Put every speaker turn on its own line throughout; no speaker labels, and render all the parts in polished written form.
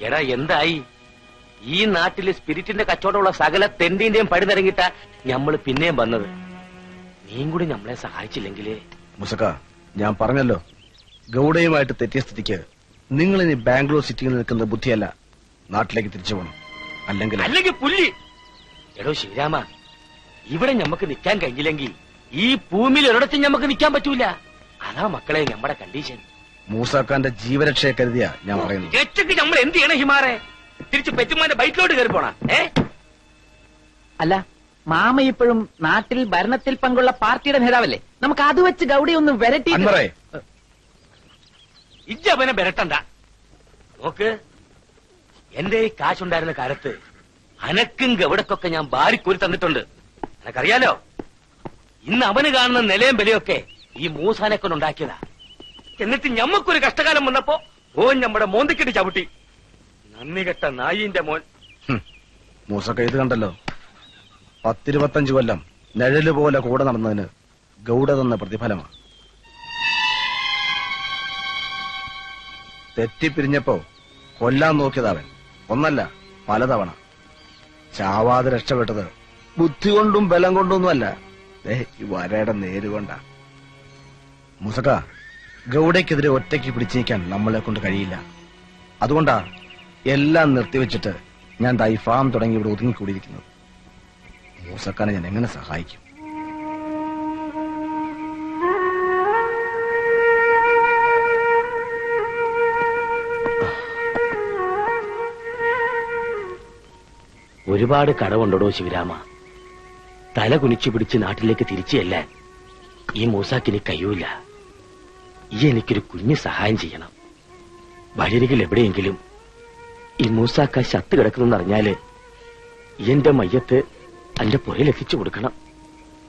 എടാ എന്തായി? ഈ നാട്ടില് സ്പിരിറ്റിന്റെ കച്ചവടമുള്ള സകല തെണ്ടിന്റെയും പടി നിറങ്ങിട്ട ഞമ്മള് പിന്നെയും വന്നത്. നീയും കൂടി നമ്മളെ സഹായിച്ചില്ലെങ്കിലേ.
മുസക്ക, ഞാൻ പറഞ്ഞല്ലോ, ഗൗഡയുമായിട്ട് തെറ്റിയ സ്ഥിതിക്ക് നിങ്ങൾ ഇനി ബാംഗ്ലൂർ സിറ്റിയിൽ നിൽക്കുന്ന ബുദ്ധിയല്ല, നാട്ടിലേക്ക് തിരിച്ചു പോകണം. അല്ലെങ്കിൽ
പുല്ലി. എടോ ശ്രീരാമ, ഇവിടെ ഞമ്മക്ക് നിൽക്കാൻ കഴിഞ്ഞില്ലെങ്കിൽ ഈ ഭൂമിയിൽ ഒരിടത്തും ഞമ്മക്ക് നിൽക്കാൻ പറ്റൂല. അതാ മക്കളെ നമ്മുടെ കണ്ടീഷൻ.
മൂസാക്കാന്റെ ജീവരക്ഷയെ കരുതിയാ ഞാൻ പറയുന്നത്.
രക്ഷയ്ക്ക് നമ്മൾ എന്ത് ചെയ്യണം ഹിമാറെ? തിരിച്ച് പെറ്റുമാന്റെ ബൈക്കിലോട്ട് കയറി പോണ?
അല്ല, മാമ ഇപ്പോഴും നാട്ടിൽ ഭരണത്തിൽ പങ്കുള്ള പാർട്ടിയുടെ നേതാവല്ലേ? നമുക്ക് അത് വെച്ച് ഗൗഡയൊന്ന് വരട്ടി.
ഇജ്ജവനെ വരട്ടണ്ട. നോക്ക്, എന്റെ ഈ കാശുണ്ടായിരുന്ന കാലത്ത് അനക്കും ഗൗഡക്കൊക്കെ ഞാൻ ബാരിക്കോരി തന്നിട്ടുണ്ട്. എനക്കറിയാലോ. ഇന്ന് അവന് കാണുന്ന നിലയും വിലയൊക്കെ ഈ മൂസാനെ കൊണ്ടുണ്ടാക്കിയതാ. എന്നിട്ട് ഞമ്മക്കൊരു കഷ്ടകാലം വന്നപ്പോ ഓൻ നമ്മുടെ മോന്തിക്കിട്ട് ചവിട്ടി. നന്ദി കെട്ട നായിന്റെ മോൻ.
മൂസക്ക ഇത് കണ്ടല്ലോ, 10-25 കൊല്ലം നിഴല് പോലെ കൂടെ നടന്നതിന് ഗൗഡ തന്ന പ്രതിഫലമാണ്. തെറ്റിപ്പിരിഞ്ഞപ്പോ കൊല്ലാൻ നോക്കിയതവൻ ഒന്നല്ല പലതവണ. ചാവാതെ രക്ഷപ്പെട്ടത് ബുദ്ധി കൊണ്ടും ബലം കൊണ്ടൊന്നുമല്ല, ഈ വരയുടെ നേരുകൊണ്ടാ. മുസക്ക, ഗൗഡയ്ക്കെതിരെ ഒറ്റയ്ക്ക് പിടിച്ചു നീക്കാൻ നമ്മളെ കൊണ്ട് കഴിയില്ല. അതുകൊണ്ടാ എല്ലാം നിർത്തിവെച്ചിട്ട് ഞാൻ ഈ ഫാം തുടങ്ങി ഇവിടെ ഒതുങ്ങിക്കൂടിയിരിക്കുന്നത്. മൂസക്കാനെ ഞാൻ എങ്ങനെ സഹായിക്കും?
ഒരുപാട് കടവുണ്ടോ ശിവരാമ? തല കുനിച്ചു പിടിച്ച് നാട്ടിലേക്ക് തിരിച്ചു ചെല്ലാൻ ഈ മൂസാക്കിന് കഴിയൂല. ഈ എനിക്കൊരു കുഞ്ഞു സഹായം ചെയ്യണം. വഴിയരികിൽ എവിടെയെങ്കിലും ഈ മൂസാക്ക ശത്ത് കിടക്കുന്നറിഞ്ഞാല് എന്റെ മയ്യത്ത് എന്റെ പുറയിലെത്തിച്ചു കൊടുക്കണം.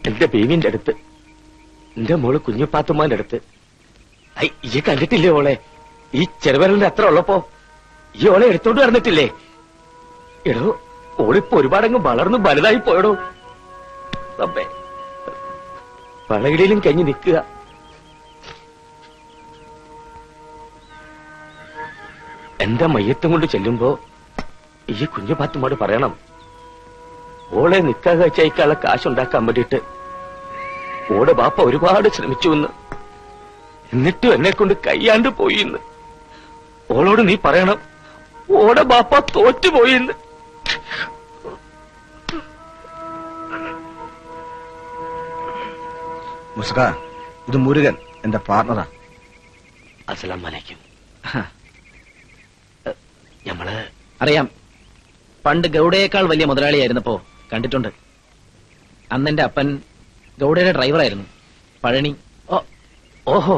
എന്റെ ബീവിന്റെ അടുത്ത്, എന്റെ മോള് കുഞ്ഞുപാത്തുമാന്റെ അടുത്ത്. ഈ കണ്ടിട്ടില്ലേ ഓളെ? ഈ ചെറുവരലിന്റെ അത്ര ഉള്ളപ്പോ ഈ ഓളെ എടുത്തോണ്ട് വന്നിട്ടില്ലേ? എടോ, ഓളിപ്പോ ഒരുപാടങ്ങ് വളർന്നു വലുതായി പോയടോ. അമ്മേ, വളകിടിയിലും കഴിഞ്ഞ് നിൽക്കുക. എന്റെ മയ്യത്തും കൊണ്ട് ചെല്ലുമ്പോ ഈ കുഞ്ഞു പാത്തുമ്മോട് പറയണം, ഓളെ നിക്കാഹ് കഴിച്ചയക്കാനുള്ള കാശുണ്ടാക്കാൻ വേണ്ടിയിട്ട് ഓടെ ബാപ്പ ഒരുപാട് ശ്രമിച്ചു എന്ന്, എന്നിട്ടും എന്നെ കൊണ്ട് കയ്യാണ്ട് പോയി എന്ന്. ഓളോട് നീ പറയണം, ഓടെ ബാപ്പ തോറ്റുപോയി എന്ന്.
മുസ്ക, ഇത് മുരുകൻ, എന്റെ പാർട്ണറാ.
അസ്സലാമു അലൈക്കും. ഞമ്മള്
അറിയാം, പണ്ട് ഗൗഡയേക്കാൾ വലിയ മുതലാളിയായിരുന്നപ്പോ കണ്ടിട്ടുണ്ട്. അന്നെന്റെ അപ്പൻ ഗൗഡയുടെ ഡ്രൈവറായിരുന്നു, പഴനി.
ഓഹോ,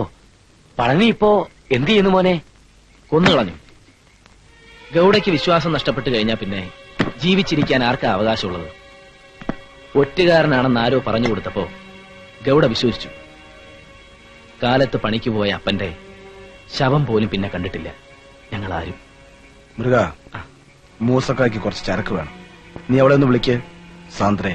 പഴനി ഇപ്പോ എന്ത് ചെയ്യുന്നു മോനെ?
കൊന്നുകളഞ്ഞു. ഗൗഡയ്ക്ക് വിശ്വാസം നഷ്ടപ്പെട്ടു കഴിഞ്ഞാൽ പിന്നെ ജീവിച്ചിരിക്കാൻ ആർക്കാ അവകാശമുള്ളത്? ഒറ്റുകാരനാണെന്ന് ആരോ പറഞ്ഞു കൊടുത്തപ്പോ ഗൗഡ വിശ്വസിച്ചു. കാലത്ത് പണിക്ക് പോയ അപ്പന്റെ ശവം പോലും പിന്നെ കണ്ടിട്ടില്ല ഞങ്ങളാരും.
മൃഗ, മൂസക്കായ്ക്ക് കുറച്ച് ചരക്ക് വേണം. നീ അവളെ ഒന്ന് വിളിക്ക്. സാന്ദ്രേ.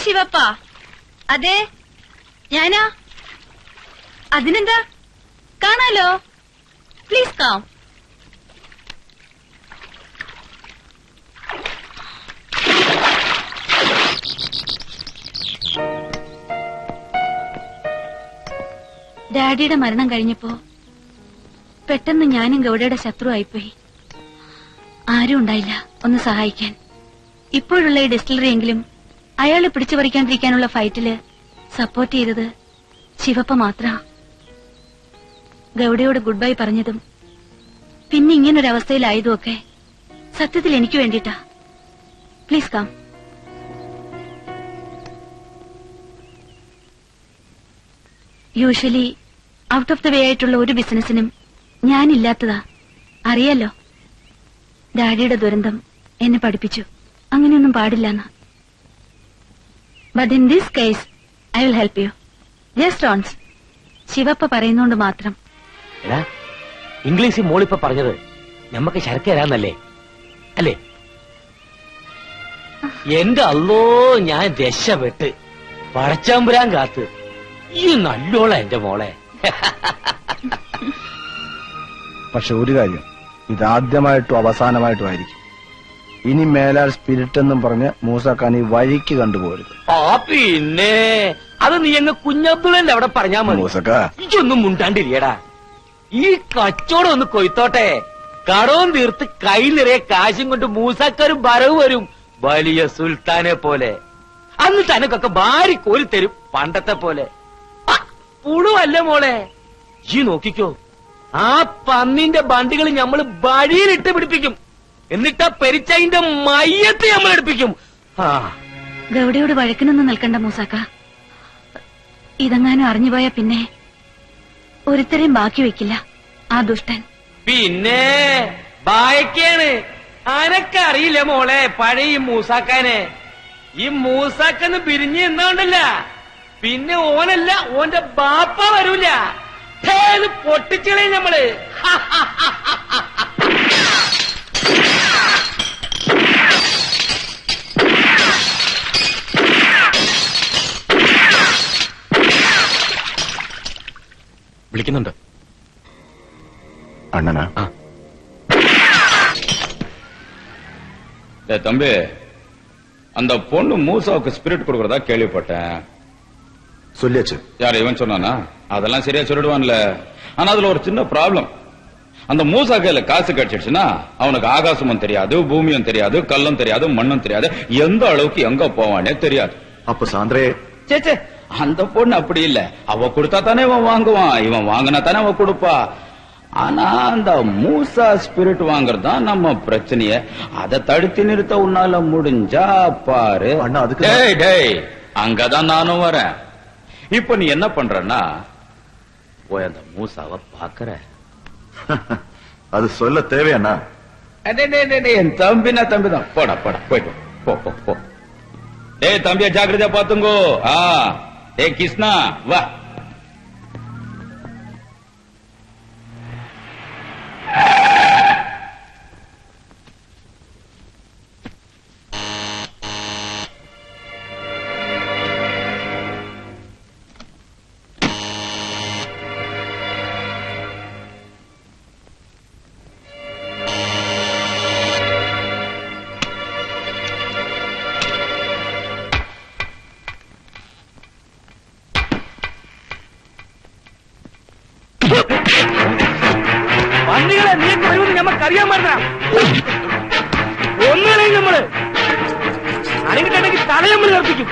ശിവപ്പ, അതെ ഞാനാ. അതിനെന്താ, കാണാലോ. Please come. ഡാഡിയുടെ മരണം കഴിഞ്ഞപ്പോ പെട്ടെന്ന് ഞാനും ഗൗഡയുടെ ശത്രു ആയിപ്പോയി. ആരും ഉണ്ടായില്ല ഒന്ന് സഹായിക്കാൻ. ഇപ്പോഴുള്ള ഈ ഡിസ്റ്റിലറിയെങ്കിലും അയാളെ പിടിച്ചു പറിക്കാണ്ടിരിക്കാനുള്ള ഫൈറ്റില് സപ്പോർട്ട് ചെയ്തത് ശിവപ്പ മാത്ര. ഗൗഡയോട് ഗുഡ് ബൈ പറഞ്ഞതും പിന്നെ ഇങ്ങനൊരവസ്ഥയിലായതും ഒക്കെ സത്യത്തിൽ എനിക്ക് വേണ്ടിട്ടാ. Please come. Usually out of the way ആയിട്ടുള്ള ഒരു ബിസിനസിനും ഞാനില്ലാത്തതാ. അറിയാലോ, ഡാഡിയുടെ ദുരന്തം എന്നെ പഠിപ്പിച്ചു അങ്ങനെയൊന്നും പാടില്ലെന്ന്. But in this case I will help you. Just once. Shivappa പറയുന്നോണ്ട് മാത്രം.
എടാ, ഇംഗ്ലീഷിൽ മോളിപ്പ പറഞ്ഞത് ഞമ്മക്ക് ശരക്ക് തരാന്നല്ലേ അല്ലേ? എന്റെ അല്ലോ, ഞാൻ രക്ഷപ്പെട്ട് പടച്ചാമ്പുരാൻ കാത്ത്. ഈ നല്ലോള എന്റെ മോളെ.
പക്ഷെ ഒരു കാര്യം, ഇതാദ്യമായിട്ടും അവസാനമായിട്ടും ആയിരിക്കും. ഇനി മേലാൽ സ്പിരിറ്റ് എന്നും പറഞ്ഞ് മൂസാക്കാൻ ഈ വഴിക്ക് കണ്ടുപോരുത്.
ആ പിന്നെ അത് നീ അങ്ങ് കുഞ്ഞബ്ദുള്ളന്റെ അവിടെ പറഞ്ഞാ മതി.
മൂസക്ക,
ഇതൊന്നും മുണ്ടാണ്ടിരിയടാ. ഈ കച്ചവടം ഒന്ന് കൊയ്ത്തോട്ടെ. കടവും തീർത്ത് കൈ നിറയെ കാശും കൊണ്ട് മൂസാക്കാരും വരവ് വരും, വലിയ സുൽത്താനെ പോലെ. അന്ന് തനക്കൊക്കെ ഭാരി കോരി തരും, പണ്ടത്തെ പോലെ. പുളുവല്ല മോളെ. ഈ നോക്കിക്കോ, ആ പന്നിന്റെ ബണ്ടികൾ ഞമ്മള് വഴിയിലിട്ട് പിടിപ്പിക്കും. എന്നിട്ട് ആ പെരിച്ചതിന്റെ മയ്യത്ത് നമ്മൾ എടുപ്പിക്കും.
ഗൗഡയോട് വഴക്കിനൊന്നും നിൽക്കണ്ട മൂസാക്ക. ഇതെങ്ങാനും അറിഞ്ഞുപോയാ പിന്നെ ഒരുത്തരെയും ബാക്കി വെക്കില്ല ആ ദുഷ്ടൻ.
പിന്നെ ബായക്കാണ്. അനക്കറിയില്ല മോളെ പഴയ ഈ മൂസാക്കാനെ. ഈ മൂസാക്കെന്ന് പിരിഞ്ഞ് എന്നാണ്ടല്ല, പിന്നെ ഓനല്ല ഓന്റെ ബാപ്പ വരൂല. പൊട്ടിച്ചളേ നമ്മള്.
വിളിക്കുന്നുണ്ട്
அண்ணனா
தம்பி, அந்த பொண்ணு மூசாவுக்கு ஸ்பிரிட் கொடுக்கறதா கேள்விப்பட்டேன்.
சொல்லியாச்சு.
யார் இவன் சொன்னானா? அதெல்லாம் சரியா சொல்லிடுவான்ல. ஆனா அதுல ஒரு சின்ன ப்ராப்ளம். அந்த மூசா கையில காசு கிடைச்சிடுச்சுன்னா அவனுக்கு ஆகாசமும் தெரியாது, பூமியும் தெரியாது, கல்லும் தெரியாது, மண்ணும் தெரியாது, எந்த அளவுக்கு எங்க போவானே தெரியாது.
அப்ப சாந்திரே
சேச்சே, அந்த பொண்ணு அப்படி இல்ல. அவ கொடுத்தா தானே இவன் வாங்குவான், இவன் வாங்கினா தானே அவ கொடுப்பா. ஆனா அந்த மூசா ஸ்பிரிட் வாங்குறதுதான் நம்ம பிரச்சனைய. அதை தடுத்து நிறுத்த உன்னால முடிஞ்சா பாரு.
அண்ணா, அதுக்கு
டேய் டேய், அங்கதான் நானும் வரேன். இப்ப நீ என்ன பண்றன்னா, போய் அந்த மூசாவை பாக்குற.
அது சொல்ல தேவையாண்ணா?
என் தம்பினா தம்பிதான். போடா போடா, போயிட்டு போ போ போ. டேய் தம்பியா, ஜாக்கிரதையா பாத்துங்கோ. டேய் கிருஷ்ணா, வா.
പന്നികളെ നീക്ക് വരുമെന്ന് ഞമ്മക്കറിയാൻ പാടില്ല. ഒന്നുകളെയും നമ്മള് അനങ്ങിട്ടുണ്ടെങ്കിൽ തലയമ്മൽ കർപ്പിക്കും.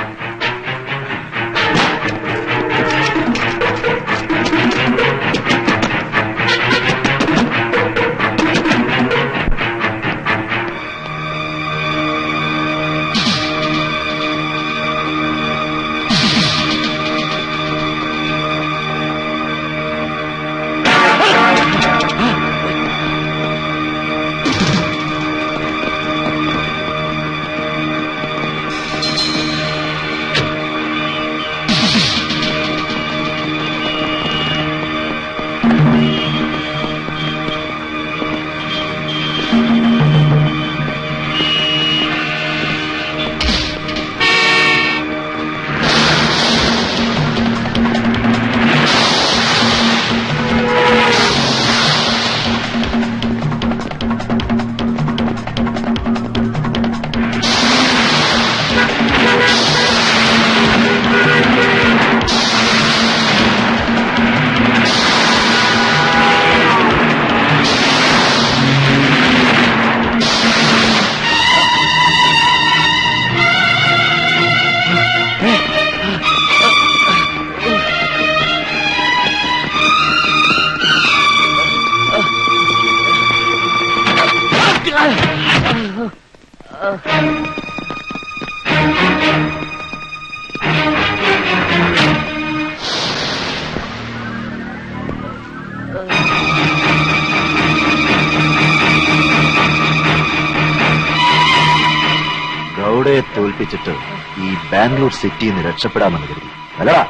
മുംബൈയെ തോൽപ്പിച്ചിട്ട് ഈ ബാംഗ്ലൂർ സിറ്റിയിൽ നിന്ന് രക്ഷപ്പെടാമെന്ന് കരുതി അല്ലടാ?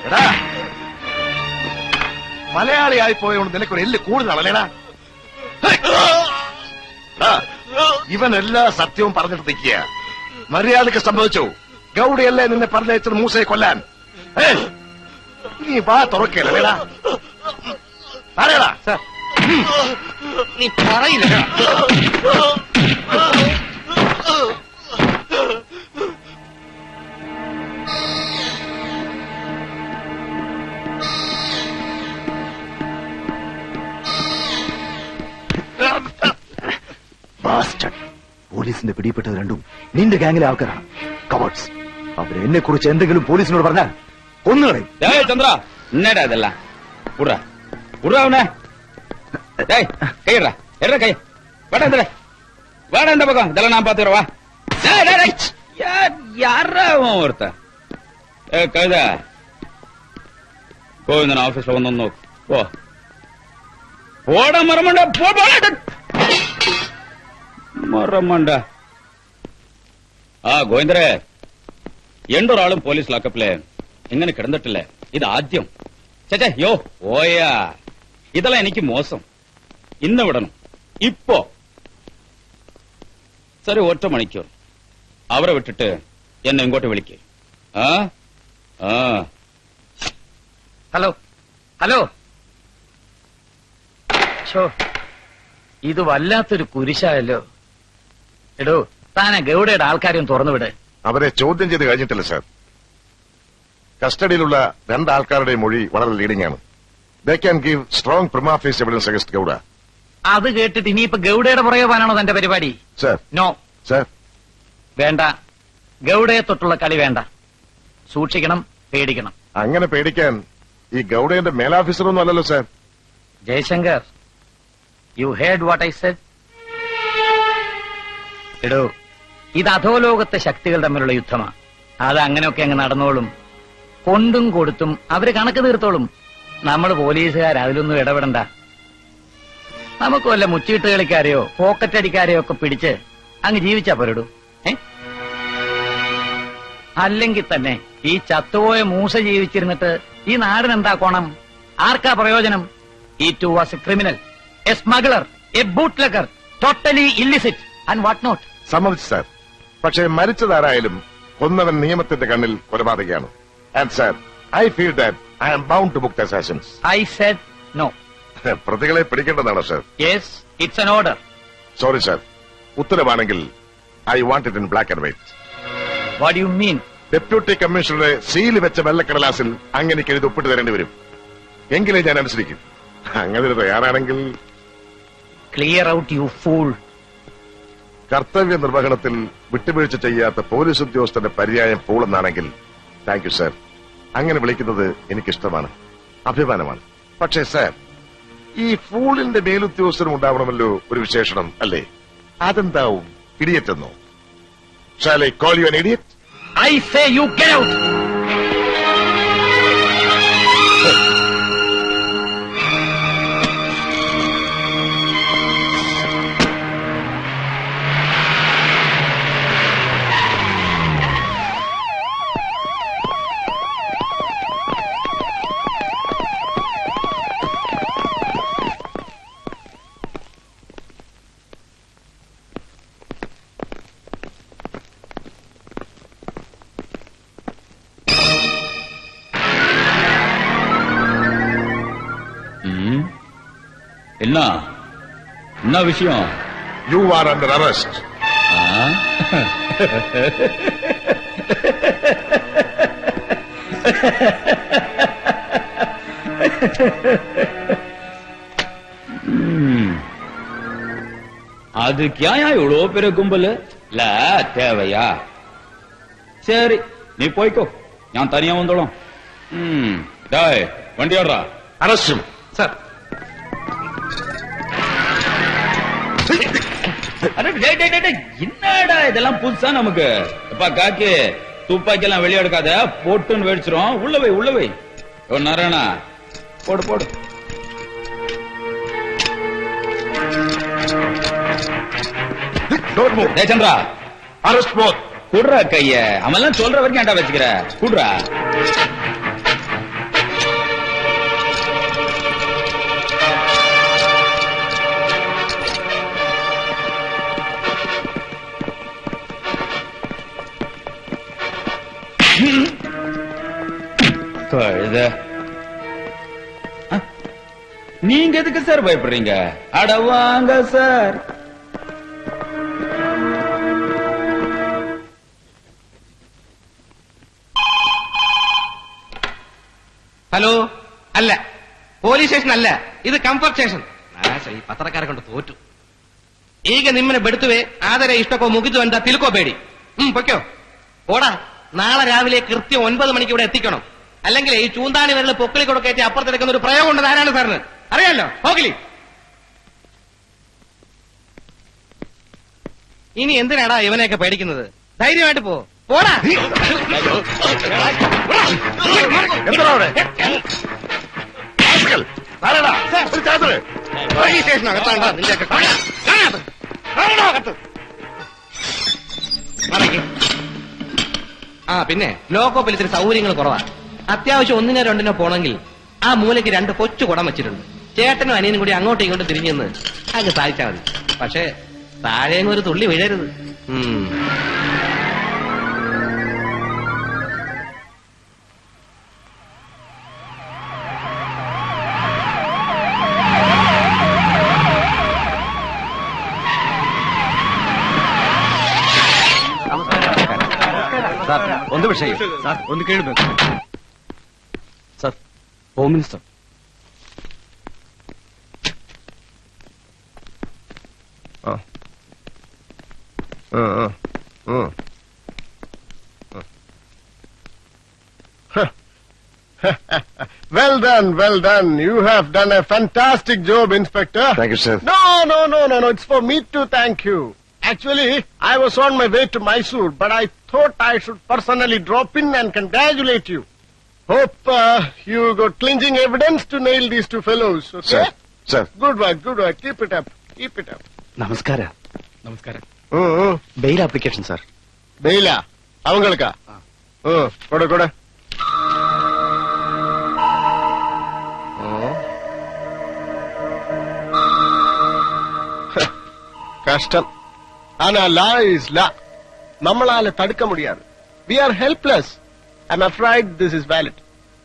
എടാ, മലയാളിയായി പോയോണ്ട് നിനക്കൊരു എല്ല് കൂടുതലാണല്ലേടാ? ഇവൻ എല്ലാ സത്യവും പറഞ്ഞിട്ട് നിൽക്കുക. മര്യാദക്ക് സംഭവിച്ചു. ഗൗഡിയല്ലേ നിന്നെ പറഞ്ഞയച്ചത് മൂസയെ കൊല്ലാൻ? നീ വാ തുറക്കല്ലേടാ? പറയടാ. നീ പറയില്ല.
പോലീസിന്റെ പിടിപ്പെട്ടത് രണ്ടും നിന്റെ ഗാങ്ങിലെ ആൾക്കാരാണ്. കവേർഡ്സ്. അവരെന്നെ കുറിച്ച് എന്തെങ്കിലും പോലീസിനോട് പറഞ്ഞാൽ കൊന്നുകളയും.
ചന്ദ്ര എന്നടാ ഇതെല്ലാം? വിടാ അവനെ. கையிடா எற கை வாடா இந்த பக்கம் இதெல்லாம் நான் பாத்துறவா. யாரா ஒருத்த கழுதா கோவிந்தன் ஆபீஸ்ல வந்து നോക്ക്. പോടാ മറമണ്ട. മറമണ്ട. ആ ഗോവിന്ദരെ, എണ്ടൊരാളും പോലീസ് ലാക്കപ്പിലെ എങ്ങനെ കിടന്നിട്ടില്ല. ഇത് ആദ്യം. ചേച്ചേ യോ ഓയാ, ഇതെല്ലാം എനിക്ക് മോശം. ഇന്ന് വിടണം ഇപ്പോ. സരി, 1 മണിക്കൂർ അവരെ വിട്ടിട്ട് എന്നെ ഇങ്ങോട്ട് വിളിക്ക്.
Hello hello. ഇത് വല്ലാത്തൊരു കുരിശായല്ലോ. എടോ, താനെ ഗൗഡയുടെ ആൾക്കാരെയും തുറന്നുവിട്.
അവരെ ചോദ്യം ചെയ്ത് കഴിഞ്ഞിട്ടില്ല സാർ. കസ്റ്റഡിയിലുള്ള 2 ആൾക്കാരുടെ മൊഴി വളരെ ലീഡിംഗ് ആണ്. They can give strong prima facie evidence against Gowda.
അത് കേട്ടിട്ട് ഇനിയിപ്പോ ഗൗഡയുടെ പുറകെ പോകാനാണോ തന്റെ പരിപാടി?
സാർ.
No
sir.
വേണ്ട. ഗൗഡയെ തൊട്ടുള്ള കളി വേണ്ട. സൂക്ഷിക്കണം, പേടിക്കണം.
അങ്ങനെ പേടിക്കാൻ ഈ ഗൗഡയുടെ മേലാഫീസറൊന്നും അല്ലല്ലോ sir.
Jayashankar, you heard what I said? എടോ, ഇത് അധോലോകത്തെ ശക്തികൾ തമ്മിലുള്ള യുദ്ധമാണ്. അത് അങ്ങനെയൊക്കെ അങ്ങ് നടന്നോളും. കൊണ്ടും കൊടുത്തും അവര് കണക്ക് തീർത്തോളും. നമ്മൾ പോലീസുകാർ അതിലൊന്നും ഇടപെടണ്ട. നമുക്ക് വല്ല മുച്ചീട്ട് കളിക്കാരെയോ പോക്കറ്റ് അടിക്കാരെയോ ഒക്കെ പിടിച്ച് അങ്ങ് ജീവിച്ചാ പോരടൂ. അല്ലെങ്കിൽ തന്നെ ഈ ചത്തുപോയ മൂസ ജീവിച്ചിരുന്നിട്ട് ഈ നാടിനെന്താ കോണം? ആർക്കാ പ്രയോജനം? ഈ too was a criminal, a smuggler, a bootlegger, totally illicit and what not.
സമ്മതിച്ചു സാർ. പക്ഷേ മരിച്ചതാരായാലും കൊന്നവൻ നിയമത്തിന്റെ കണ്ണിൽ കൊലപാതകയാണ്. And sir, I feel that I am bound to book the assassins.
I said no.
പ്രതികളെ പിടിക്കേണ്ടതാണ് sir.
Yes, it's an order.
Sorry sir. ഉത്തരവാണെങ്കിൽ I want it in black and white.
What you mean?
Deputy കമ്മീഷണറുടെ seal വെച്ച വെള്ളക്കടലാസിൽ അങ്ങനെ എനിക്ക് എഴുതി ഒപ്പിട്ട് തരേണ്ടി വരും. എങ്കിലേ ഞാൻ അനുസരിക്കും. അങ്ങനെ തയ്യാറാണെങ്കിൽ
ക്ലിയർ ഔട്ട് യു ഫൂൾ.
കർത്തവ്യ നിർവഹണത്തിൽ വിട്ടുവീഴ്ച ചെയ്യാത്ത പോലീസ് ഉദ്യോഗസ്ഥന്റെ പര്യായം പൂളെന്നാണെങ്കിൽ താങ്ക് യു സാർ. അങ്ങനെ വിളിക്കുന്നത് എനിക്കിഷ്ടമാണ്, അഭിമാനമാണ്. പക്ഷേ സാർ, ഈ ഫൂളിന്റെ മേലുദ്യോഗസ്ഥനും ഉണ്ടാവണമല്ലോ ഒരു വിശേഷണം, അല്ലേ? അതെന്താവും? ഇഡിയറ്റെന്നോ? Shall I call you an idiot?
I say you get out!
என்ன விஷயம்?
You are under arrest.
அதுக்கு ஏன் இவ்வளோ பெரிய கும்பல்? இல்ல தேவையா? சரி நீ போய்க்கோ, நான் தனியா வந்துடும். டேய் வண்டி ஓடுறா.
Arrest
sir.
என்னடா இதெல்லாம் புதுசா நமக்கு? எப்பா காக்கி, துப்பாக்கி எல்லாம் வெளியே எடுக்காத, போட்டுன்னு வெடிச்சிரும். உள்ள வை நாராயணா, போடு. Chandra,
arrest both.
குடுறா கைய. அவன் எல்லாம் சொல்ற வரைக்கும் ஏன்டா வச்சுக்கிற? குடுறா. நீங்க எதுக்கு சார் பயப்படுறீங்க? அட வாங்க சார்.
ഹലോ, അല്ല പോലീസ് സ്റ്റേഷൻ അല്ല, ഇത് ಕಂಫರ್ಟ್ ಸ್ಟೇಷನ್. ಈ ಪತ್ರಕಾರ ಕೊಂಡು ತೋಟು. ಈಗ ನಿಮ್ಮನ್ನ ಬಿಡುತ್ತವೆ, ಆದರೆ ಇಷ್ಟಕ್ಕೋ ಮುಗಿದು ಅಂತ ತಿಳ್ಕೋಬೇಡಿ. പൊയ്ക്കോ. ഓടാ, നാളെ രാവിലെ കൃത്യം 9 മണിക്ക് ഇവിടെ എത്തിക്കണം. അല്ലെങ്കിൽ ഈ ചൂന്താണി വിരൽ പൊക്കിളി കൊടുക്കേറ്റ് അപ്പുറത്തെടുക്കുന്ന ഒരു പ്രയോഗം ഉണ്ട്. ആരാണ് സാറിന് അറിയാലോ? പോകിലി. ഇനി എന്തിനാടാ ഇവനെയൊക്കെ പേടിക്കുന്നത്? ധൈര്യമായിട്ട് പോടാ. സ്റ്റേഷനകത്താണ്ടാ നിന്റെയൊക്കെ പിന്നെ ലോക്കോപ്പിൽ ഇത്തിരി സൗകര്യങ്ങൾ കുറവാണ്. അത്യാവശ്യം 1നോ 2നോ പോണെങ്കിൽ ആ മൂലയ്ക്ക് 2 കൊച്ചു കുടം വെച്ചിട്ടുണ്ട്. ചേട്ടനും അനിയനും കൂടി അങ്ങോട്ടും ഇങ്ങോട്ടും തിരിഞ്ഞെന്ന് അങ്ങ് സാധിച്ചാൽ മതി. പക്ഷേ താഴേന്ന് ഒരു തുള്ളി വീഴരുത്.
ಒಂದು ವಿಷಯ ಸರ್, ಒಂದು ಕೇಳಬೇಕು sir. Home minister.
Well done. You have done a fantastic job, Inspector.
Thank you, sir.
No. It's for me to thank you. Actually, I was on my way to Mysore, but I thought I should personally drop in and congratulate you. Hope you got clinching evidence to nail these 2 fellows, okay?
Sir.
Good work. Keep it up.
ನಮಸ್ಕಾರ. Bale application sir.
Baila. ಅವಂಗಳಕ. ಕೊಡು. കഷ്ടം. ஆனா law is law. நம்மளால தடுக்க முடியாது. We are helpless. I'm afraid this is valid.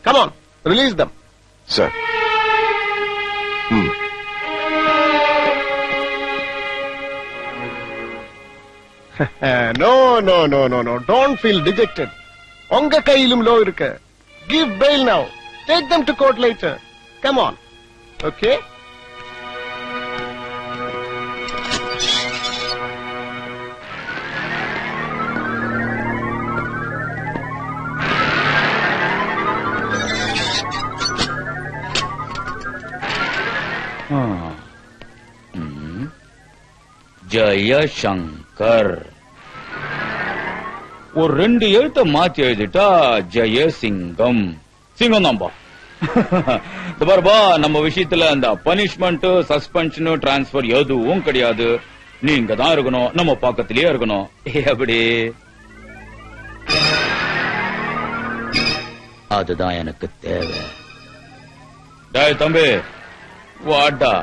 Come on, release them.
Sir.
No. Don't feel dejected. உங்க கையிலும் law இருக்கு. Give bail now. Take them to court later. Come on. Okay?
Jaishankar. ஒரு 2 எழுத்த மாத்தி எழுதிட்டா ஜெயசிங்கம். சிங்கம் தான்பா. பாருபா, நம்ம விஷயத்துல அந்த பனிஷ்மெண்ட், சஸ்பென்ஷன், டிரான்ஸ்பர் எதுவும் கிடையாது. நீங்க தான் இருக்கணும், நம்ம பக்கத்திலேயே இருக்கணும். எப்படி? அதுதான் எனக்கு தேவை. டேய் தம்பி, வாடா.